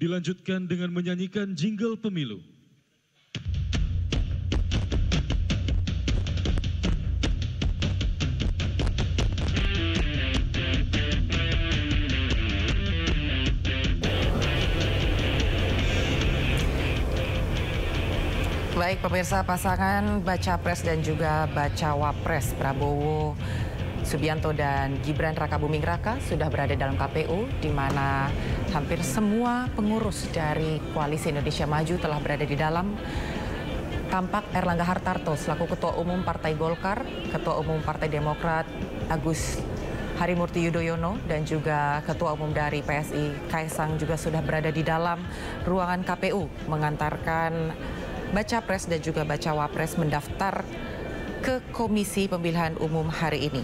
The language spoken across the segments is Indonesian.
dilanjutkan dengan menyanyikan jingle pemilu. Baik pemirsa, pasangan Baca Pres dan juga Bacawa Pres Prabowo Subianto dan Gibran Rakabuming Raka sudah berada dalam KPU, di mana hampir semua pengurus dari Koalisi Indonesia Maju telah berada di dalam. Tampak Erlangga Hartarto selaku Ketua Umum Partai Golkar, Ketua Umum Partai Demokrat Agus Harimurti Yudhoyono, dan juga Ketua Umum dari PSI Kaisang juga sudah berada di dalam ruangan KPU mengantarkan Baca Pres dan juga Bacawa Pres mendaftar ke Komisi Pemilihan Umum hari ini.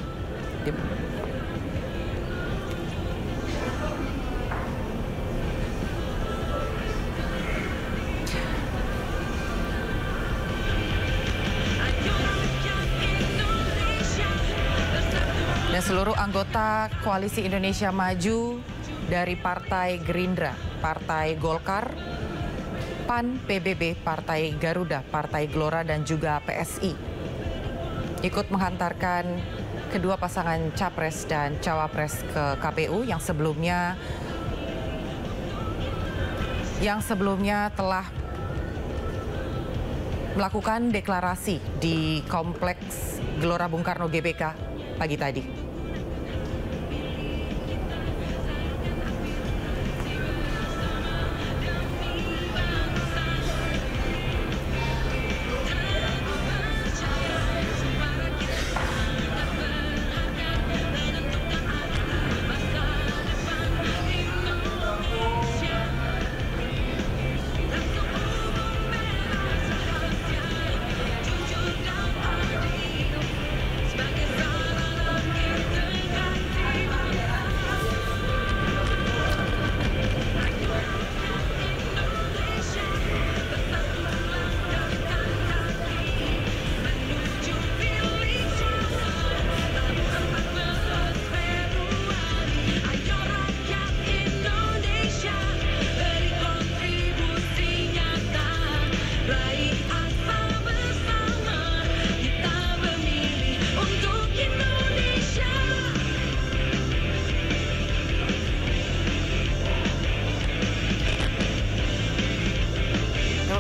Dan seluruh anggota Koalisi Indonesia Maju dari Partai Gerindra, Partai Golkar, PAN, PBB, Partai Garuda, Partai Gelora, dan juga PSI ikut menghantarkan kedua pasangan Capres dan Cawapres ke KPU yang sebelumnya telah melakukan deklarasi di Kompleks Gelora Bung Karno GBK pagi tadi.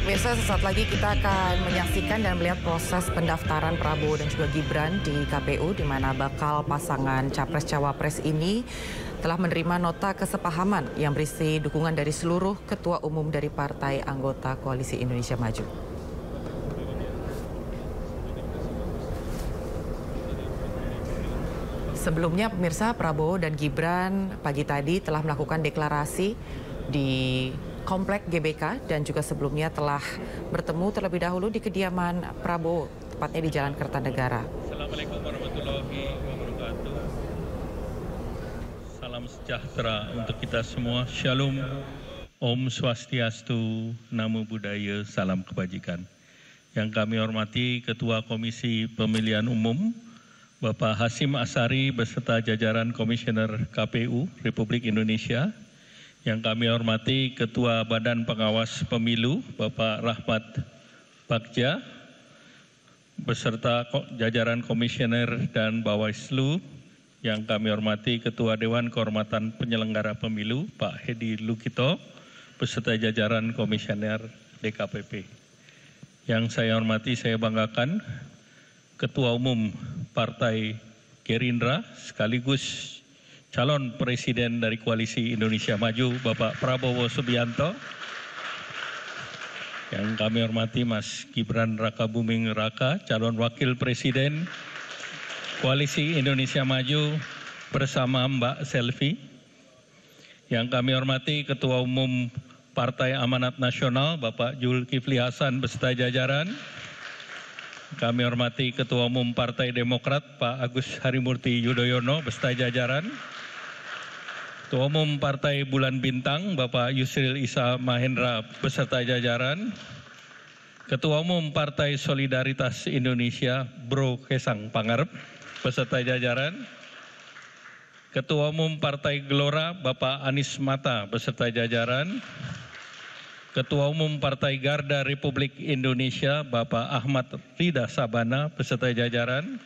Pemirsa, sesaat lagi kita akan menyaksikan dan melihat proses pendaftaran Prabowo dan juga Gibran di KPU, di mana bakal pasangan Capres-Cawapres ini telah menerima nota kesepahaman yang berisi dukungan dari seluruh ketua umum dari partai anggota Koalisi Indonesia Maju. Sebelumnya, pemirsa, Prabowo dan Gibran pagi tadi telah melakukan deklarasi di Komplek GBK dan juga sebelumnya telah bertemu terlebih dahulu di kediaman Prabowo, tepatnya di Jalan Kertanegara. Assalamualaikum warahmatullahi wabarakatuh. Salam sejahtera untuk kita semua. Shalom, Om Swastiastu, Namo Buddhaya, salam kebajikan. Yang kami hormati Ketua Komisi Pemilihan Umum, Bapak Hasyim Asyari beserta jajaran Komisioner KPU Republik Indonesia. Yang kami hormati Ketua Badan Pengawas Pemilu, Bapak Rahmat Bagja, beserta jajaran Komisioner dan Bawaslu. Yang kami hormati Ketua Dewan Kehormatan Penyelenggara Pemilu, Pak Hedi Lukito, beserta jajaran Komisioner DKPP. Yang saya hormati, saya banggakan Ketua Umum Partai Gerindra sekaligus calon Presiden dari Koalisi Indonesia Maju, Bapak Prabowo Subianto. Yang kami hormati Mas Gibran Rakabuming Raka, calon Wakil Presiden Koalisi Indonesia Maju bersama Mbak Selvi. Yang kami hormati Ketua Umum Partai Amanat Nasional, Bapak Zulkifli Hasan beserta jajaran. Kami hormati Ketua Umum Partai Demokrat, Pak Agus Harimurti Yudhoyono beserta jajaran. Ketua Umum Partai Bulan Bintang, Bapak Yusril Issa Mahendra beserta jajaran. Ketua Umum Partai Solidaritas Indonesia, Bro Kesang Pangarep beserta jajaran. Ketua Umum Partai Gelora, Bapak Anies Mata beserta jajaran. Ketua Umum Partai Garda Republik Indonesia Bapak Ahmad Rida Sabana beserta jajaran,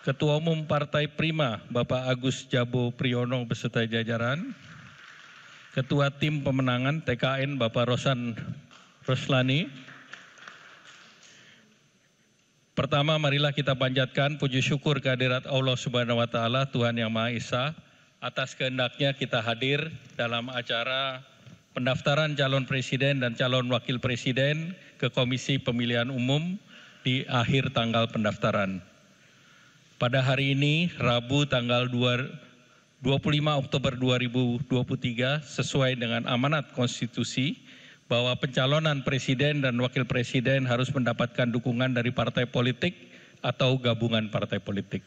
Ketua Umum Partai Prima Bapak Agus Jabo Priyono beserta jajaran, Ketua Tim Pemenangan TKN Bapak Rosan Roslani. Pertama, marilah kita panjatkan puji syukur kehadirat Allah Subhanahu wa Ta'ala, Tuhan Yang Maha Esa, atas kehendaknya kita hadir dalam acara pendaftaran calon presiden dan calon wakil presiden ke Komisi Pemilihan Umum di akhir tanggal pendaftaran. Pada hari ini, Rabu tanggal 25 Oktober 2023, sesuai dengan amanat konstitusi, bahwa pencalonan presiden dan wakil presiden harus mendapatkan dukungan dari partai politik atau gabungan partai politik.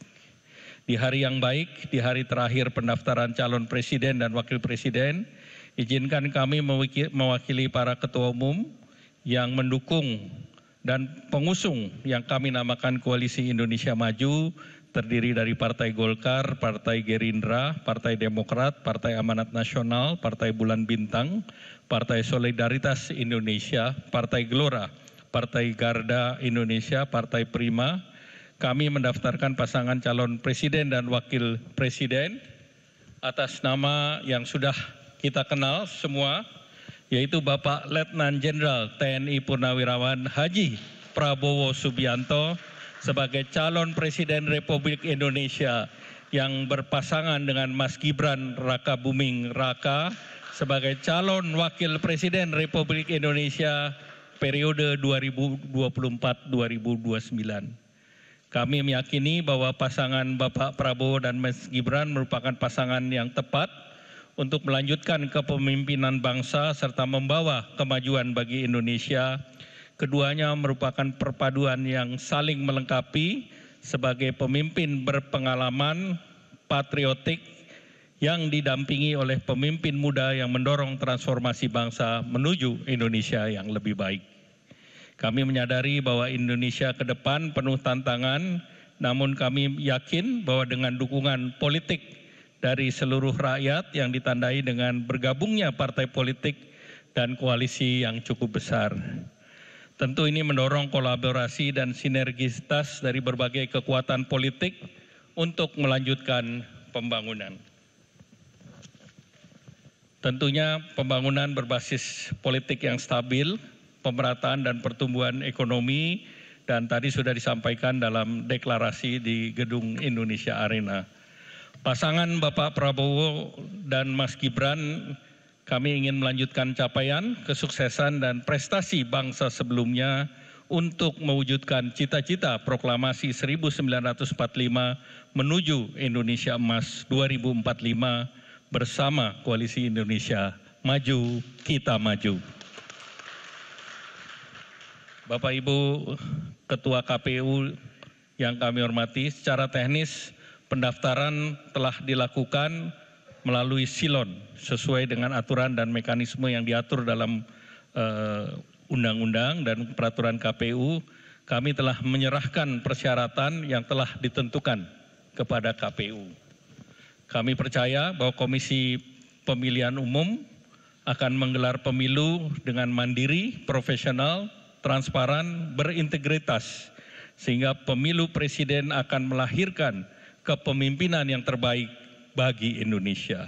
Di hari yang baik, di hari terakhir pendaftaran calon presiden dan wakil presiden, izinkan kami mewakili para ketua umum yang mendukung dan pengusung yang kami namakan Koalisi Indonesia Maju, terdiri dari Partai Golkar, Partai Gerindra, Partai Demokrat, Partai Amanat Nasional, Partai Bulan Bintang, Partai Solidaritas Indonesia, Partai Gelora, Partai Garda Indonesia, Partai Prima. Kami mendaftarkan pasangan calon presiden dan wakil presiden atas nama yang sudah kita kenal semua, yaitu Bapak Letnan Jenderal TNI Purnawirawan Haji Prabowo Subianto sebagai calon presiden Republik Indonesia yang berpasangan dengan Mas Gibran Rakabuming Raka sebagai calon wakil presiden Republik Indonesia periode 2024-2029. Kami meyakini bahwa pasangan Bapak Prabowo dan Mas Gibran merupakan pasangan yang tepat untuk melanjutkan kepemimpinan bangsa serta membawa kemajuan bagi Indonesia. Keduanya merupakan perpaduan yang saling melengkapi sebagai pemimpin berpengalaman, patriotik, yang didampingi oleh pemimpin muda yang mendorong transformasi bangsa menuju Indonesia yang lebih baik. Kami menyadari bahwa Indonesia ke depan penuh tantangan, namun kami yakin bahwa dengan dukungan politik dari seluruh rakyat yang ditandai dengan bergabungnya partai politik dan koalisi yang cukup besar. Tentu ini mendorong kolaborasi dan sinergitas dari berbagai kekuatan politik untuk melanjutkan pembangunan. Tentunya pembangunan berbasis politik yang stabil, pemerataan dan pertumbuhan ekonomi, dan tadi sudah disampaikan dalam deklarasi di Gedung Indonesia Arena. Pasangan Bapak Prabowo dan Mas Gibran, kami ingin melanjutkan capaian, kesuksesan dan prestasi bangsa sebelumnya untuk mewujudkan cita-cita proklamasi 1945 menuju Indonesia Emas 2045 bersama Koalisi Indonesia Maju, Kita Maju. Bapak Ibu Ketua KPU yang kami hormati, secara teknis pendaftaran telah dilakukan melalui silon sesuai dengan aturan dan mekanisme yang diatur dalam undang-undang dan peraturan KPU. Kami telah menyerahkan persyaratan yang telah ditentukan kepada KPU. Kami percaya bahwa Komisi Pemilihan Umum akan menggelar pemilu dengan mandiri, profesional, transparan, berintegritas, sehingga pemilu presiden akan melahirkan kepemimpinan yang terbaik bagi Indonesia.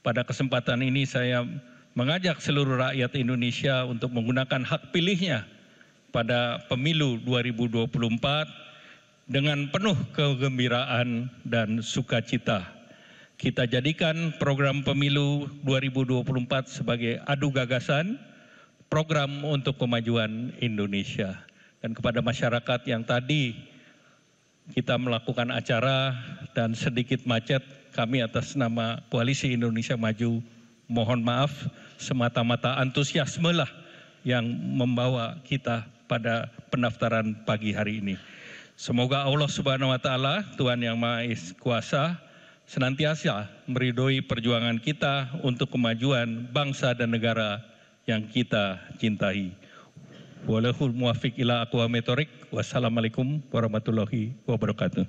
Pada kesempatan ini saya mengajak seluruh rakyat Indonesia untuk menggunakan hak pilihnya pada pemilu 2024 dengan penuh kegembiraan dan sukacita. Kita jadikan program pemilu 2024 sebagai adu gagasan, program untuk kemajuan Indonesia. Dan kepada masyarakat yang tadi kita melakukan acara dan sedikit macet, kami atas nama Koalisi Indonesia Maju mohon maaf, semata-mata antusiasme lah yang membawa kita pada pendaftaran pagi hari ini. Semoga Allah Subhanahu wa Ta'ala, Tuhan yang Maha Kuasa, senantiasa meridhoi perjuangan kita untuk kemajuan bangsa dan negara yang kita cintai. Walahul muwafiq ila aqwamit thoriq. Wassalamualaikum warahmatullahi wabarakatuh.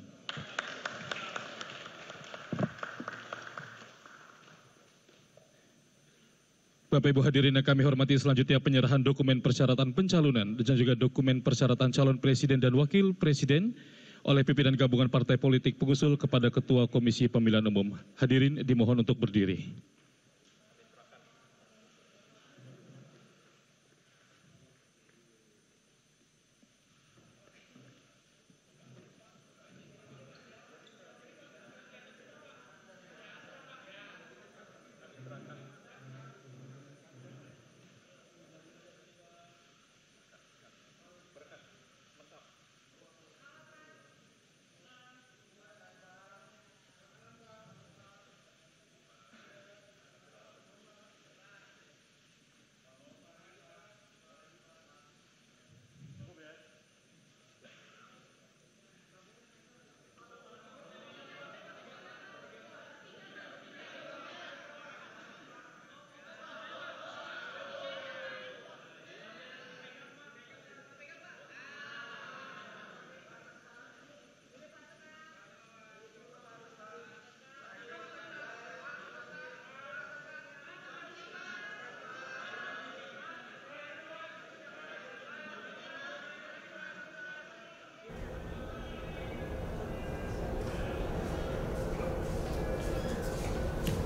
Bapak Ibu hadirin yang kami hormati, selanjutnya penyerahan dokumen persyaratan pencalonan dan juga dokumen persyaratan calon presiden dan wakil presiden oleh pimpinan gabungan partai politik pengusul kepada Ketua Komisi Pemilihan Umum. Hadirin dimohon untuk berdiri.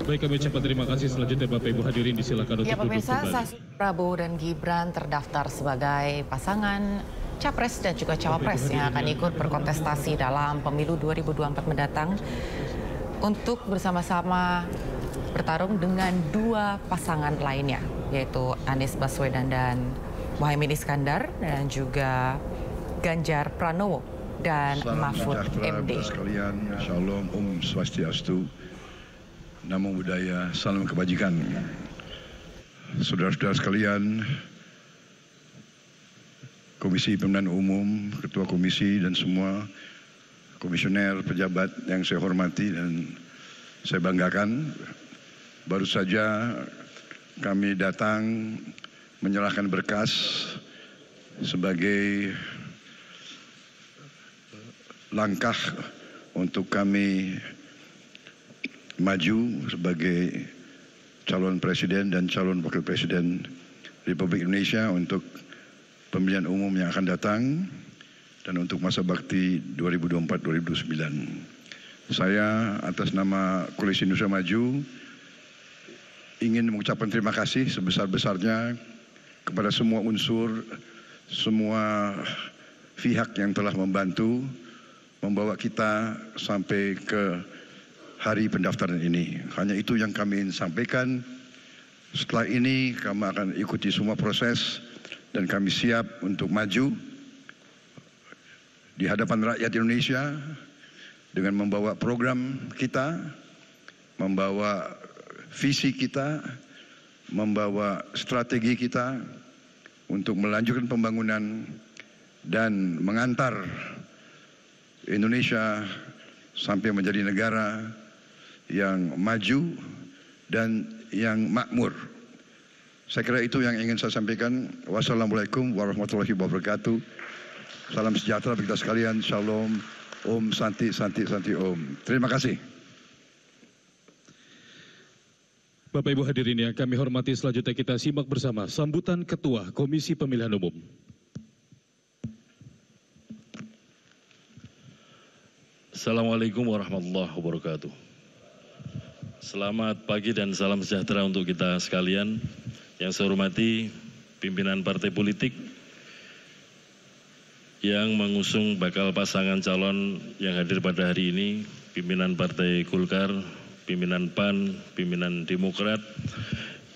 Baik, kami ucapkan terima kasih. Selanjutnya Bapak Ibu hadirin disilakan untuk Ya duduk pemirsa, kembali. Prabowo dan Gibran terdaftar sebagai pasangan Capres dan juga Cawapres yang akan ikut berkontestasi dalam pemilu 2024 mendatang untuk bersama-sama bertarung dengan dua pasangan lainnya, yaitu Anies Baswedan dan Muhaimin Iskandar dan juga Ganjar Pranowo dan Mahfud MD. Sekalian, Shalom, Om Swastiastu, Namo Buddhaya, salam kebajikan. Saudara-saudara sekalian, Komisi Pemilihan Umum, Ketua Komisi dan semua komisioner, pejabat yang saya hormati dan saya banggakan, baru saja kami datang menyerahkan berkas sebagai langkah untuk kami maju sebagai calon presiden dan calon wakil presiden Republik Indonesia untuk pemilihan umum yang akan datang dan untuk masa bakti 2024-2029. Saya atas nama Koalisi Indonesia Maju ingin mengucapkan terima kasih sebesar-besarnya kepada semua unsur, semua pihak yang telah membantu membawa kita sampai ke hari pendaftaran ini. Hanya itu yang kami ingin sampaikan. Setelah ini kami akan ikuti semua proses dan kami siap untuk maju di hadapan rakyat Indonesia dengan membawa program kita, membawa visi kita, membawa strategi kita untuk melanjutkan pembangunan dan mengantar Indonesia sampai menjadi negara yang maju dan yang makmur. Saya kira itu yang ingin saya sampaikan. Wassalamualaikum warahmatullahi wabarakatuh. Salam sejahtera bagi kita sekalian. Shalom. Om Santi Santi Santi Om. Terima kasih. Bapak Ibu hadirin yang kami hormati, selanjutnya kita simak bersama sambutan Ketua Komisi Pemilihan Umum. Assalamualaikum warahmatullahi wabarakatuh. Selamat pagi dan salam sejahtera untuk kita sekalian. Yang saya hormati pimpinan partai politik yang mengusung bakal pasangan calon yang hadir pada hari ini, pimpinan Partai Golkar, pimpinan PAN, pimpinan Demokrat,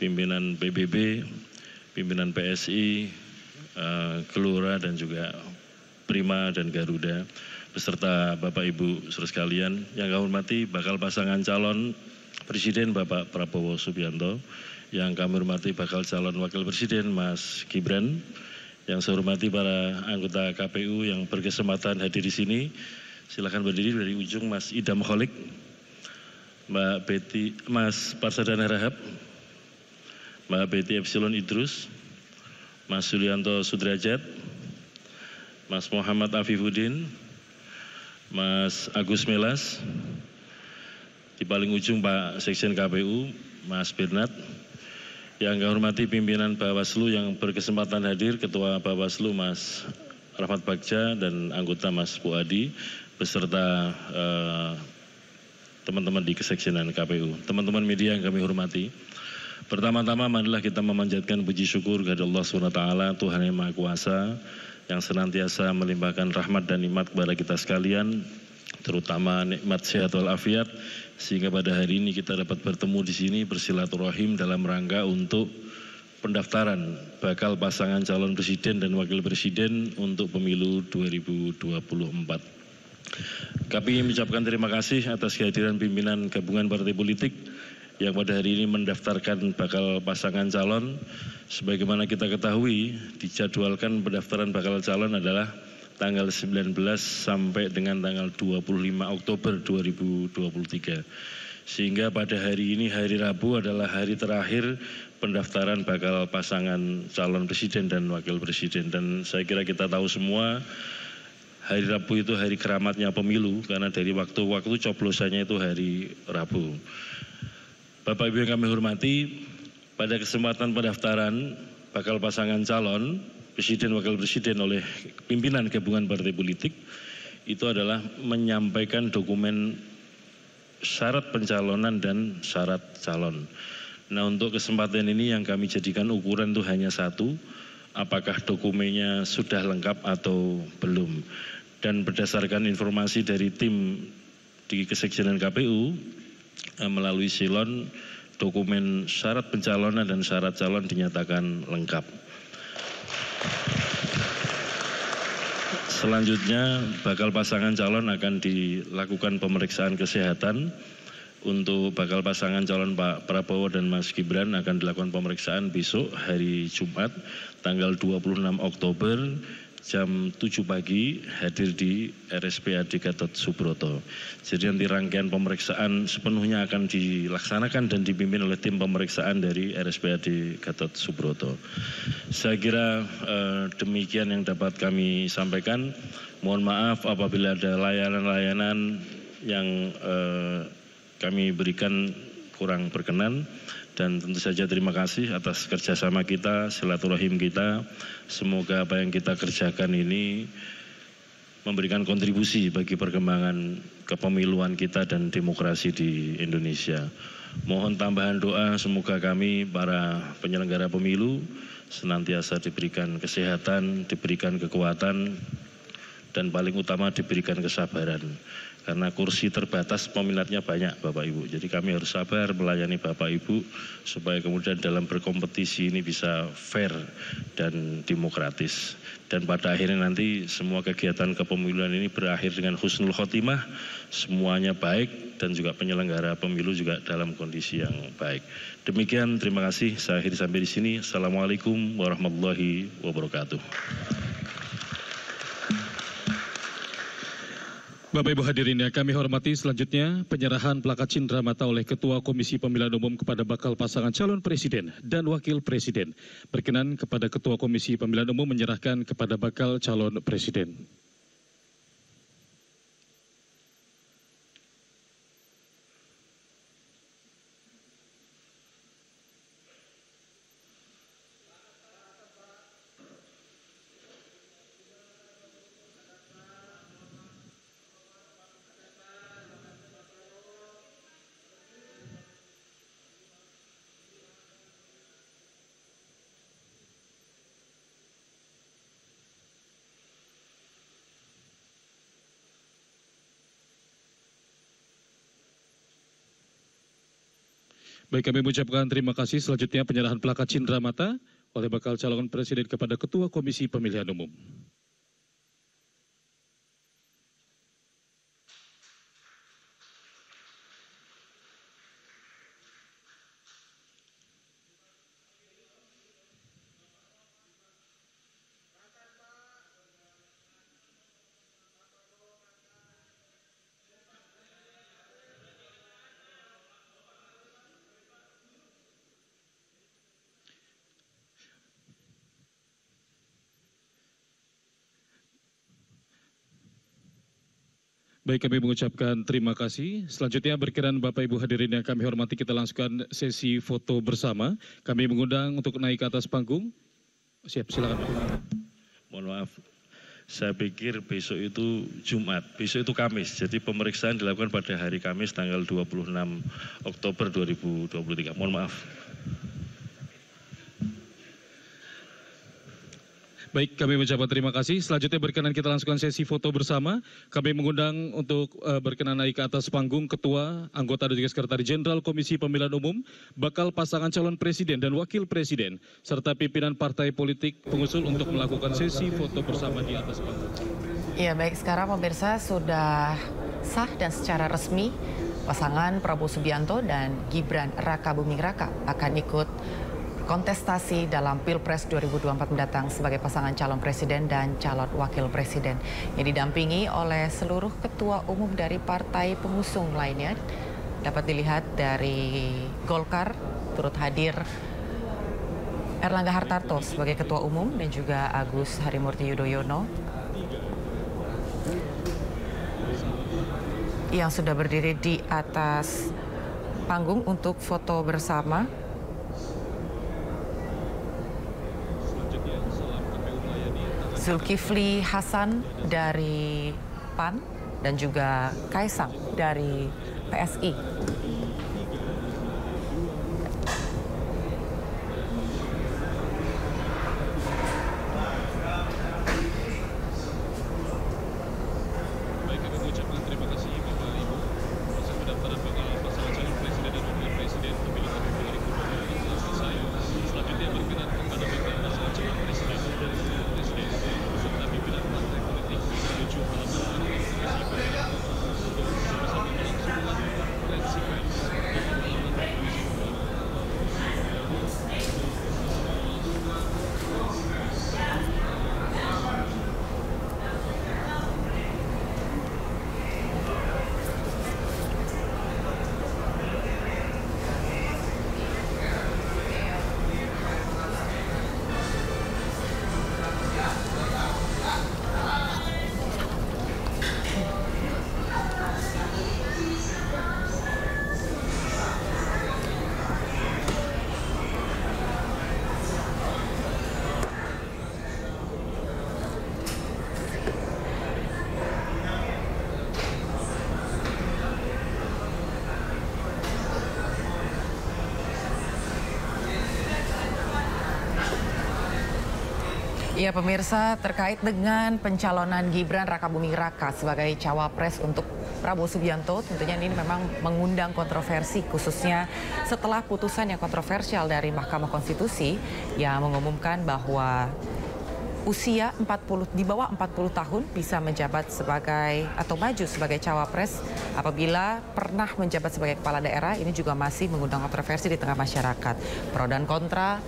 pimpinan PBB, pimpinan PSI, Gelora dan juga Prima dan Garuda, beserta Bapak Ibu saudara sekalian yang kami hormati bakal pasangan calon Presiden Bapak Prabowo Subianto, yang kami hormati bakal calon Wakil Presiden Mas Gibran, yang saya hormati para anggota KPU yang berkesempatan hadir di sini. Silakan berdiri dari ujung, Mas Idam Kholik, Mbak Betty, Mas Parsadana Rahab, Mbak Betty Epsilon Idrus, Mas Sulianto Sudrajat, Mas Muhammad Afifuddin, Mas Agus Melas, di paling ujung Pak Sekjen KPU, Mas Bernard, Yang kami hormati pimpinan Bawaslu yang berkesempatan hadir, Ketua Bawaslu Mas Rahmat Bagja dan anggota Mas Puadi, beserta teman-teman di kesekjenan KPU. Teman-teman media yang kami hormati, pertama-tama marilah kita memanjatkan puji syukur kepada Allah SWT, Tuhan yang Maha Kuasa, yang senantiasa melimpahkan rahmat dan nikmat kepada kita sekalian, terutama nikmat sehat walafiat, sehingga pada hari ini kita dapat bertemu di sini bersilaturahim dalam rangka untuk pendaftaran bakal pasangan calon presiden dan wakil presiden untuk pemilu 2024. Kami mengucapkan terima kasih atas kehadiran pimpinan gabungan partai politik yang pada hari ini mendaftarkan bakal pasangan calon. Sebagaimana kita ketahui, dijadwalkan pendaftaran bakal calon adalah tanggal 19 sampai dengan tanggal 25 Oktober 2023. Sehingga pada hari ini, hari Rabu adalah hari terakhir pendaftaran bakal pasangan calon presiden dan wakil presiden. Dan saya kira kita tahu semua, hari Rabu itu hari keramatnya pemilu, karena dari waktu-waktu coblosannya itu hari Rabu. Bapak Ibu yang kami hormati, pada kesempatan pendaftaran bakal pasangan calon presiden wakil presiden oleh pimpinan gabungan partai politik, itu adalah menyampaikan dokumen syarat pencalonan dan syarat calon. Nah, untuk kesempatan ini yang kami jadikan ukuran itu hanya satu, apakah dokumennya sudah lengkap atau belum. Dan berdasarkan informasi dari tim di kesekjenan KPU melalui silon, dokumen syarat pencalonan dan syarat calon dinyatakan lengkap. Selanjutnya bakal pasangan calon akan dilakukan pemeriksaan kesehatan. Untuk bakal pasangan calon Pak Prabowo dan Mas Gibran akan dilakukan pemeriksaan besok hari Jumat tanggal 26 Oktober jam 7 pagi hadir di RSPAD Gatot Subroto. Jadi nanti rangkaian pemeriksaan sepenuhnya akan dilaksanakan dan dipimpin oleh tim pemeriksaan dari RSPAD Gatot Subroto. Saya kira demikian yang dapat kami sampaikan. Mohon maaf apabila ada layanan-layanan yang kami berikan kurang berkenan, dan tentu saja terima kasih atas kerjasama kita, silaturahim kita. Semoga apa yang kita kerjakan ini memberikan kontribusi bagi perkembangan kepemiluan kita dan demokrasi di Indonesia. Mohon tambahan doa, semoga kami para penyelenggara pemilu senantiasa diberikan kesehatan, diberikan kekuatan, dan paling utama diberikan kesabaran. Karena kursi terbatas, peminatnya banyak Bapak Ibu. Jadi kami harus sabar melayani Bapak Ibu supaya kemudian dalam berkompetisi ini bisa fair dan demokratis. Dan pada akhirnya nanti semua kegiatan kepemiluan ini berakhir dengan husnul khotimah, semuanya baik dan juga penyelenggara pemilu juga dalam kondisi yang baik. Demikian, terima kasih. Saya akhiri sampai di sini. Assalamualaikum warahmatullahi wabarakatuh. Bapak Ibu hadirin yang kami hormati, selanjutnya penyerahan plakat cindramata oleh Ketua Komisi Pemilihan Umum kepada bakal pasangan calon presiden dan wakil presiden. Berkenan kepada Ketua Komisi Pemilihan Umum menyerahkan kepada bakal calon presiden. Baik, kami mengucapkan terima kasih. Selanjutnya penyerahan plakat cindramata oleh bakal calon presiden kepada Ketua Komisi Pemilihan Umum. Baik, kami mengucapkan terima kasih. Selanjutnya berkenan Bapak Ibu hadirin yang kami hormati, kita langsungkan sesi foto bersama. Kami mengundang untuk naik ke atas panggung. Siap, silakan. Mohon maaf, saya pikir besok itu Jumat, besok itu Kamis. Jadi pemeriksaan dilakukan pada hari Kamis tanggal 26 Oktober 2023. Mohon maaf. Baik, kami mengucapkan terima kasih. Selanjutnya berkenan kita langsungkan sesi foto bersama. Kami mengundang untuk berkenan naik ke atas panggung Ketua, Anggota dan juga Sekretaris Jenderal Komisi Pemilihan Umum, bakal pasangan calon presiden dan wakil presiden, serta pimpinan partai politik pengusul untuk melakukan sesi foto bersama di atas panggung. Ya baik, sekarang pemirsa sudah sah dan secara resmi pasangan Prabowo Subianto dan Gibran Rakabuming Raka akan ikut kontestasi dalam Pilpres 2024 mendatang sebagai pasangan calon presiden dan calon wakil presiden yang didampingi oleh seluruh ketua umum dari partai pengusung lainnya. Dapat dilihat dari Golkar turut hadir Erlangga Hartarto sebagai ketua umum dan juga Agus Harimurti Yudhoyono yang sudah berdiri di atas panggung untuk foto bersama. Zulkifli Hasan dari PAN dan juga Kaisang dari PSI. Baik, kami mengucapkan terima kasih Bapak Ibu. Proses pendaftaran bakal pasangan calon presiden dan wakil presiden pemilu tahun 2024 telah selesai. Selanjutnya berkenan kepada bakal pasangan calon presiden dan wakil presiden serta pimpinan partai politik menuju halaman Komisi Pemilihan Umum untuk bersama-sama melangsungkan konferensi pers di halaman Komisi Pemilihan Umum. Ya pemirsa, terkait dengan pencalonan Gibran Rakabuming Raka sebagai cawapres untuk Prabowo Subianto, tentunya ini memang mengundang kontroversi, khususnya setelah putusan yang kontroversial dari Mahkamah Konstitusi yang mengumumkan bahwa usia di bawah 40 tahun bisa menjabat sebagai atau maju sebagai cawapres apabila pernah menjabat sebagai kepala daerah. Ini juga masih mengundang kontroversi di tengah masyarakat. Pro dan kontra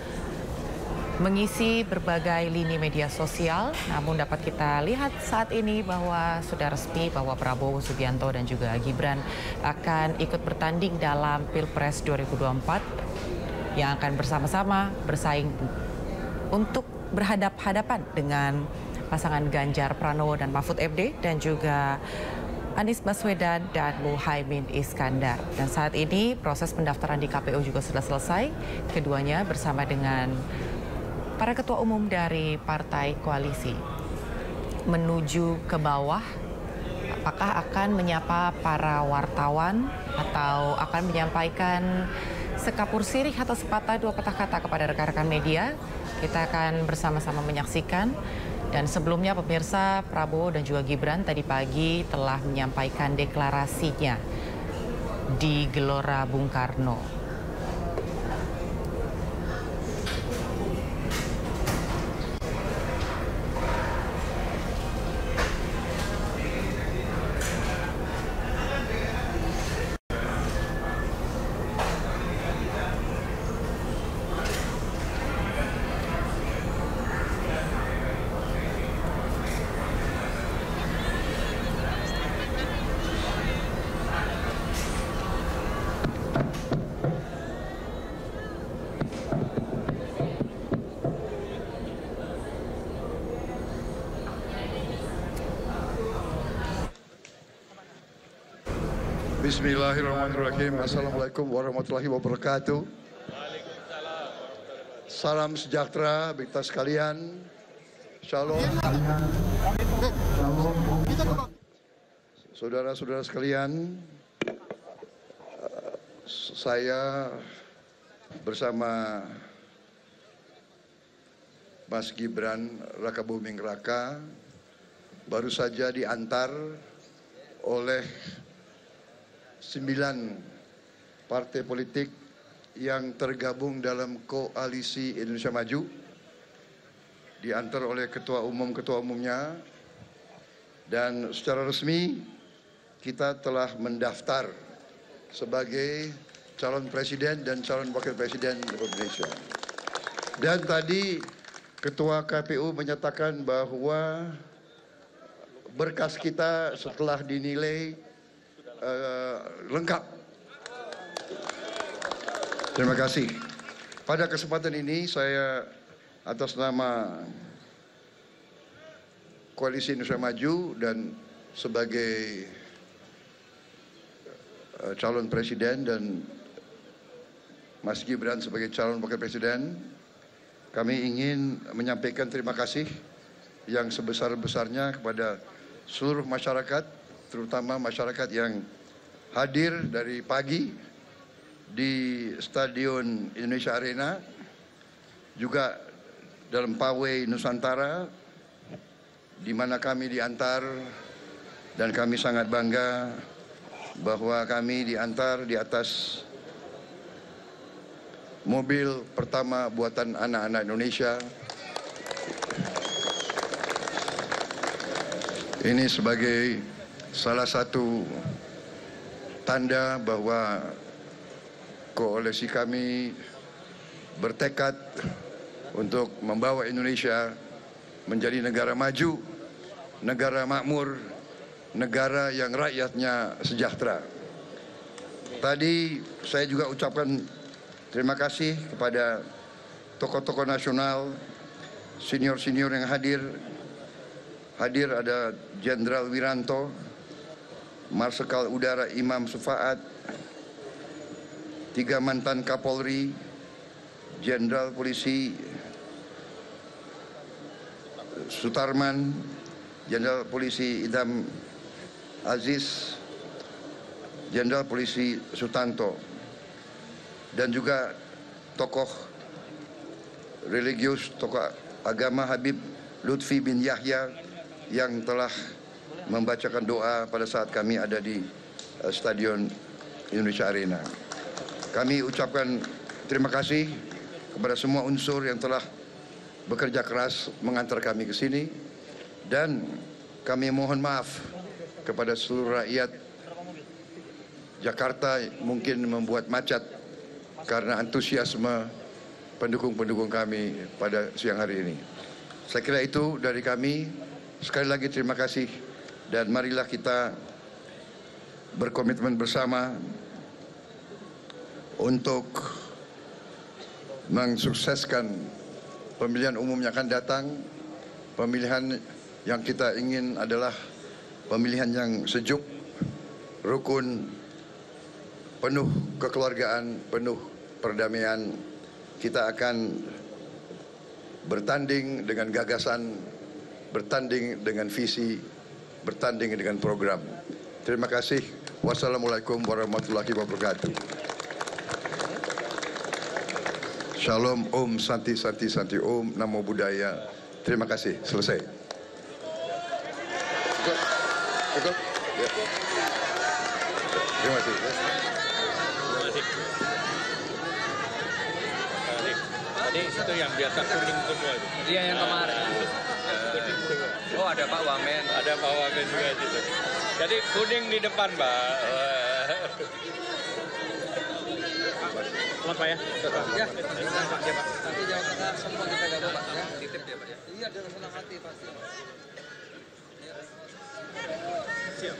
mengisi berbagai lini media sosial, namun dapat kita lihat saat ini bahwa sudah resmi bahwa Prabowo Subianto dan juga Gibran akan ikut bertanding dalam Pilpres 2024 yang akan bersama-sama bersaing untuk berhadap-hadapan dengan pasangan Ganjar Pranowo dan Mahfud MD dan juga Anies Baswedan dan Muhaimin Iskandar. Dan saat ini proses pendaftaran di KPU juga sudah selesai. Keduanya bersama dengan para ketua umum dari partai koalisi menuju ke bawah. Apakah akan menyapa para wartawan atau akan menyampaikan sekapur sirih atau sepatah dua patah kata kepada rekan-rekan media? Kita akan bersama-sama menyaksikan. Dan sebelumnya pemirsa, Prabowo dan juga Gibran tadi pagi telah menyampaikan deklarasinya di Gelora Bung Karno. Bismillahirrahmanirrahim. Assalamualaikum warahmatullahi wabarakatuh. Salam sejahtera bagi kita sekalian. Shalom. Saudara-saudara sekalian, saya bersama Mas Gibran Rakabuming Raka baru saja diantar oleh 9 partai politik yang tergabung dalam koalisi Indonesia Maju, diantar oleh ketua umumnya, dan secara resmi kita telah mendaftar sebagai calon presiden dan calon wakil presiden Republik Indonesia. Dan tadi ketua KPU menyatakan bahwa berkas kita setelah dinilai lengkap. Terima kasih. Pada kesempatan ini saya atas nama Koalisi Indonesia Maju dan sebagai calon presiden dan Mas Gibran sebagai calon wakil presiden, kami ingin menyampaikan terima kasih yang sebesar-besarnya kepada seluruh masyarakat, terutama masyarakat yang hadir dari pagi di Stadion Indonesia Arena, juga dalam Pawai Nusantara, di mana kami diantar, dan kami sangat bangga bahwa kami diantar di atas mobil pertama buatan anak-anak Indonesia. Ini sebagai salah satu tanda bahwa koalisi kami bertekad untuk membawa Indonesia menjadi negara maju, negara makmur, negara yang rakyatnya sejahtera. Tadi saya juga ucapkan terima kasih kepada tokoh-tokoh nasional, senior-senior yang hadir. Hadir ada Jenderal Wiranto, Marsikal Udara Imam Sufaat, 3 mantan Kapolri, Jenderal Polisi Sutarman, Jenderal Polisi Idam Aziz, Jenderal Polisi Sutanto, dan juga tokoh religius, tokoh agama Habib Lutfi bin Yahya yang telah membacakan doa pada saat kami ada di Stadion Indonesia Arena. Kami ucapkan terima kasih kepada semua unsur yang telah bekerja keras mengantar kami ke sini, dan kami mohon maaf kepada seluruh rakyat Jakarta mungkin membuat macet karena antusiasme pendukung-pendukung kami pada siang hari ini. Saya kira itu dari kami. Sekali lagi terima kasih, dan marilah kita berkomitmen bersama untuk mensukseskan pemilihan umum yang akan datang. Pemilihan yang kita ingin adalah pemilihan yang sejuk, rukun, penuh kekeluargaan, penuh perdamaian. Kita akan bertanding dengan gagasan, bertanding dengan visi, bertanding dengan program. Terima kasih. Wassalamualaikum warahmatullahi wabarakatuh. Shalom, Om, Santi, Santi, Santi, Om, Namo Buddhaya. Terima kasih. Selesai. Cukup? Ya. Terima kasih. Tadi itu yang biasa kuning semua itu. Iya, yang kemarin. Oh, ada Pak Wamen. Ada Pak Wamen juga di situ. Jadi kuning di depan, Pak. Selamat Pak ya. Ya, Pak. Nanti Jawa Tengah semua kita gabung, Pak. Ya, titip ya, Pak. Iya, dengan senang hati pasti. Siap.